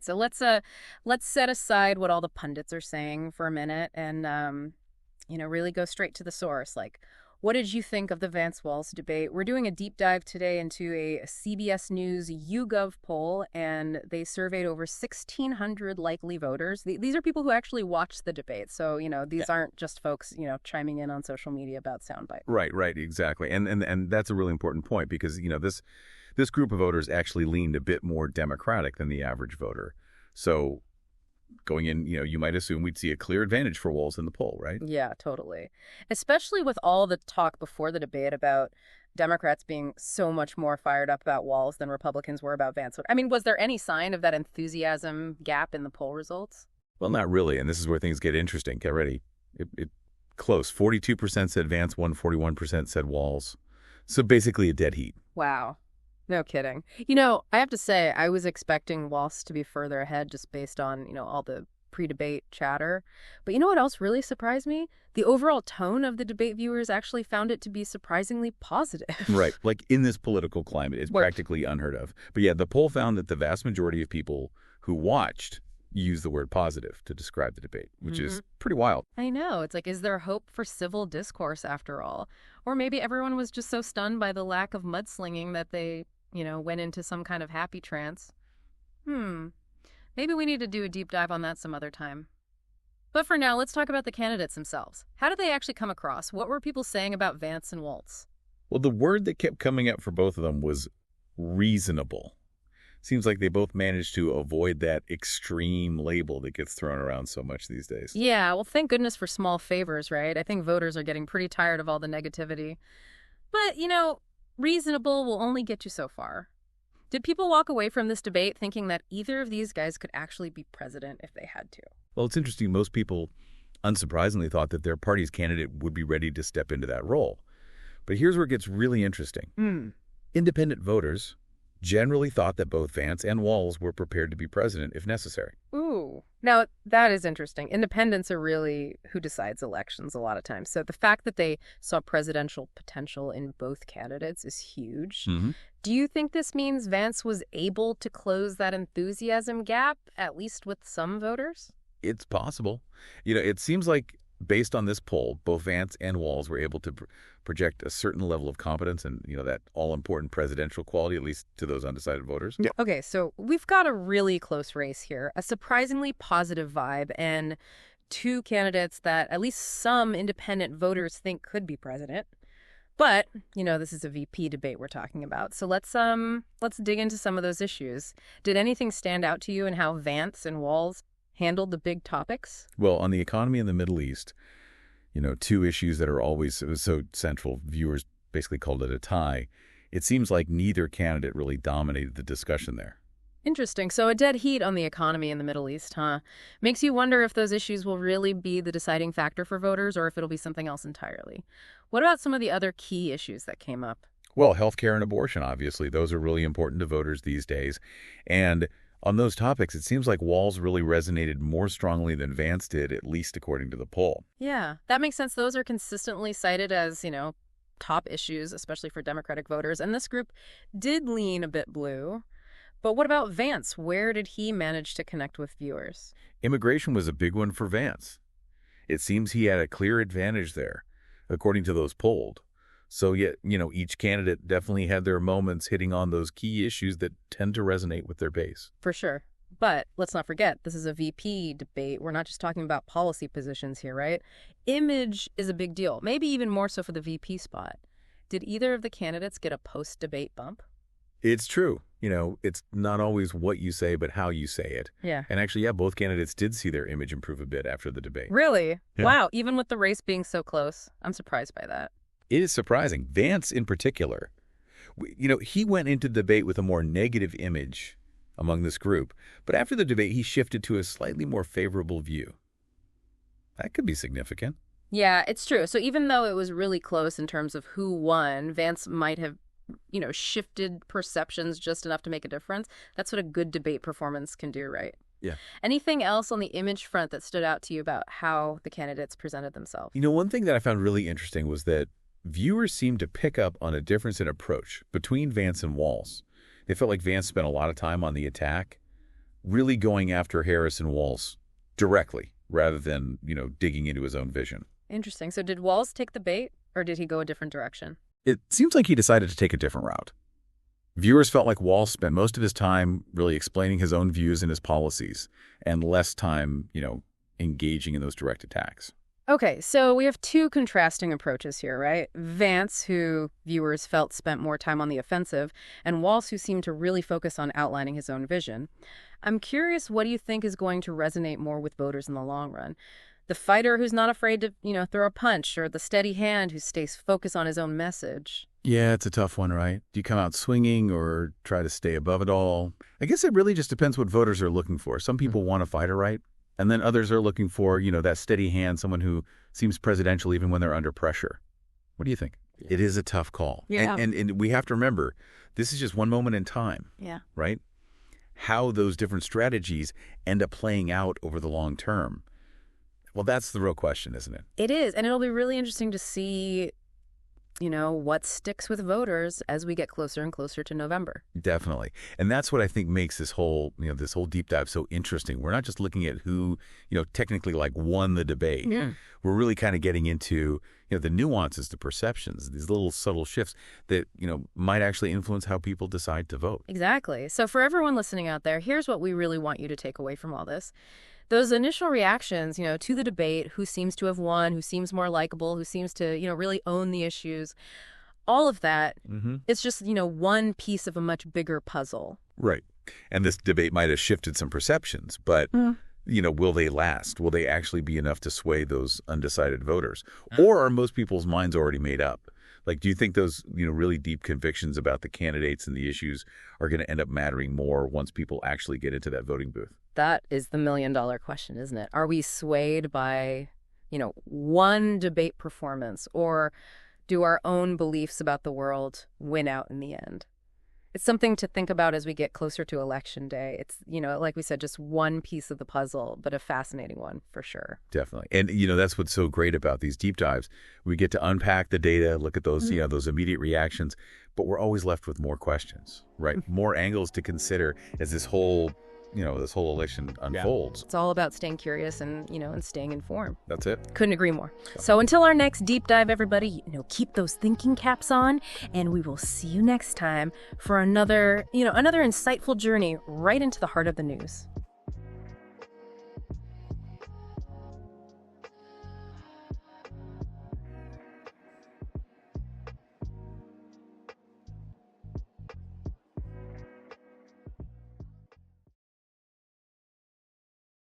right, so let's set aside what all the pundits are saying for a minute and really go straight to the source. Like, what did you think of the Vance Walz debate? We're doing a deep dive today into a CBS News YouGov poll, and they surveyed over 1,600 likely voters. These are people who actually watched the debate. So, these aren't just folks, chiming in on social media about soundbite. Right, exactly. And that's a really important point because, this group of voters actually leaned a bit more Democratic than the average voter. So going in, you might assume we'd see a clear advantage for Walz in the poll, right? Yeah, totally. Especially with all the talk before the debate about Democrats being so much more fired up about Walz than Republicans were about Vance. I mean, was there any sign of that enthusiasm gap in the poll results? Well, not really. And this is where things get interesting. Get ready. It close. 42% said Vance won, 41% said Walz. So basically a dead heat. Wow. No kidding. I have to say, I was expecting Walz to be further ahead just based on, all the pre-debate chatter. But you know what else really surprised me? The overall tone of the debate viewers actually found it to be surprisingly positive. Right. Like in this political climate, it's practically unheard of. But yeah, the poll found that the vast majority of people who watched used the word positive to describe the debate, which is pretty wild. I know. It's like, is there hope for civil discourse after all? Or maybe everyone was just so stunned by the lack of mudslinging that they, went into some kind of happy trance. Maybe we need to do a deep dive on that some other time. But for now, let's talk about the candidates themselves. How did they actually come across? What were people saying about Vance and Walz? Well, the word that kept coming up for both of them was reasonable. Seems like they both managed to avoid that extreme label that gets thrown around so much these days. Yeah, well, thank goodness for small favors, right? I think voters are getting pretty tired of all the negativity. But, reasonable will only get you so far. Did people walk away from this debate thinking that either of these guys could actually be president if they had to? Well, it's interesting. Most people, unsurprisingly, thought that their party's candidate would be ready to step into that role. But here's where it gets really interesting. Independent voters generally thought that both Vance and Walz were prepared to be president if necessary. Ooh. Now, that is interesting. Independents are really who decides elections a lot of times. So the fact that they saw presidential potential in both candidates is huge. Do you think this means Vance was able to close that enthusiasm gap, at least with some voters? It's possible. It seems like based on this poll, both Vance and Walz were able to project a certain level of competence and, that all-important presidential quality, at least to those undecided voters. Yeah. Okay, so we've got a really close race here, a surprisingly positive vibe, and two candidates that at least some independent voters think could be president. But, this is a VP debate we're talking about. So let's dig into some of those issues. Did anything stand out to you in how Vance and Walz handled the big topics? Well, on the economy in the Middle East, two issues that are always so central, viewers basically called it a tie. It seems like neither candidate really dominated the discussion there. Interesting. So a dead heat on the economy in the Middle East, huh? Makes you wonder if those issues will really be the deciding factor for voters or if it'll be something else entirely. What about some of the other key issues that came up? Well, healthcare and abortion, obviously. Those are really important to voters these days. And on those topics, it seems like Walz really resonated more strongly than Vance did, at least according to the poll. Yeah, that makes sense. Those are consistently cited as, top issues, especially for Democratic voters. And this group did lean a bit blue. But what about Vance? Where did he manage to connect with viewers? Immigration was a big one for Vance. It seems he had a clear advantage there, according to those polled. So yet, each candidate definitely had their moments hitting on those key issues that tend to resonate with their base. For sure. But let's not forget, this is a VP debate. We're not just talking about policy positions here, right? Image is a big deal, maybe even more so for the VP spot. Did either of the candidates get a post-debate bump? It's true. It's not always what you say, but how you say it. Yeah. And actually, both candidates did see their image improve a bit after the debate. Really? Yeah. Wow. Even with the race being so close, I'm surprised by that. It is surprising. Vance, in particular, he went into the debate with a more negative image among this group. But after the debate, he shifted to a slightly more favorable view. That could be significant. Yeah, it's true. So even though it was really close in terms of who won, Vance might have shifted perceptions just enough to make a difference. That's what a good debate performance can do, right? Yeah. Anything else on the image front that stood out to you about how the candidates presented themselves? One thing that I found really interesting was that viewers seemed to pick up on a difference in approach between Vance and Walz. They felt like Vance spent a lot of time on the attack, really going after Harris and Walz directly rather than, digging into his own vision. Interesting. So did Walz take the bait, or did he go a different direction? It seems like he decided to take a different route. Viewers felt like Walz spent most of his time really explaining his own views and his policies, and less time, engaging in those direct attacks. Okay, so we have two contrasting approaches here, right? Vance, who viewers felt spent more time on the offensive, and Walz, who seemed to really focus on outlining his own vision. I'm curious, what do you think is going to resonate more with voters in the long run? The fighter who's not afraid to, throw a punch, or the steady hand who stays focused on his own message? Yeah, it's a tough one, right? Do you come out swinging or try to stay above it all? I guess it really just depends what voters are looking for. Some people want a fighter, right? And then others are looking for, that steady hand, someone who seems presidential even when they're under pressure. What do you think? Yeah. It is a tough call. Yeah. And we have to remember, this is just one moment in time. Yeah. Right? How those different strategies end up playing out over the long term. Well, that's the real question, isn't it? It is. And it'll be really interesting to see, what sticks with voters as we get closer and closer to November. Definitely. And that's what I think makes this whole deep dive so interesting. We're not just looking at who, technically won the debate. Yeah. We're really kind of getting into, the nuances, the perceptions, these little subtle shifts that, might actually influence how people decide to vote. Exactly. So for everyone listening out there, here's what we really want you to take away from all this. Those initial reactions, to the debate, who seems to have won, who seems more likable, who seems to, really own the issues, all of that, it's just, one piece of a much bigger puzzle. Right. And this debate might have shifted some perceptions, but, will they last? Will they actually be enough to sway those undecided voters? Or are most people's minds already made up? Do you think those, really deep convictions about the candidates and the issues are going to end up mattering more once people actually get into that voting booth? That is the million-dollar question, isn't it? Are we swayed by, one debate performance, or do our own beliefs about the world win out in the end? It's something to think about as we get closer to Election Day. It's, like we said, just one piece of the puzzle, but a fascinating one for sure. Definitely. And, that's what's so great about these deep dives. We get to unpack the data, look at those, those immediate reactions, but we're always left with more questions, right? More angles to consider as this whole election unfolds. It's all about staying curious and, and staying informed. That's it. Couldn't agree more. So until our next deep dive, everybody, keep those thinking caps on, and we will see you next time for another insightful journey right into the heart of the news.